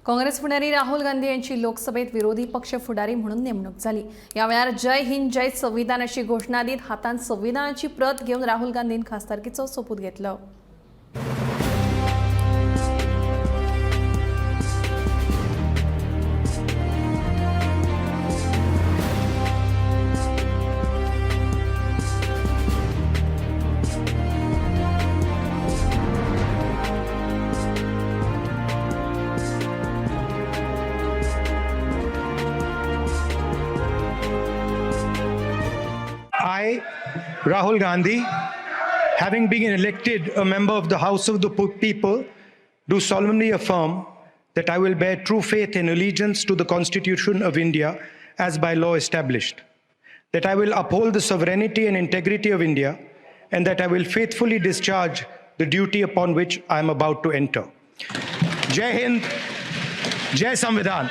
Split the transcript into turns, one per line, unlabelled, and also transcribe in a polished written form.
काँग्रेस पुढारी राहुल गांधी यांची लोकसभेत विरोधी पक्ष पुढारी म्हणून नेमणूक झाली। या वेळार जय हिंद जय संविधान अशी घोषणा देत हातान संविधानाची प्रत घेऊन राहुल गांधीन खासदारकीचो सोपूत घेतलो।
I, Rahul Gandhi, having been elected a member of the House of the People, do solemnly affirm that I will bear true faith and allegiance to the Constitution of India as by law established, that I will uphold the sovereignty and integrity of India, and that I will faithfully discharge the duty upon which I am about to enter. Jai Hind, Jai Samvidhan.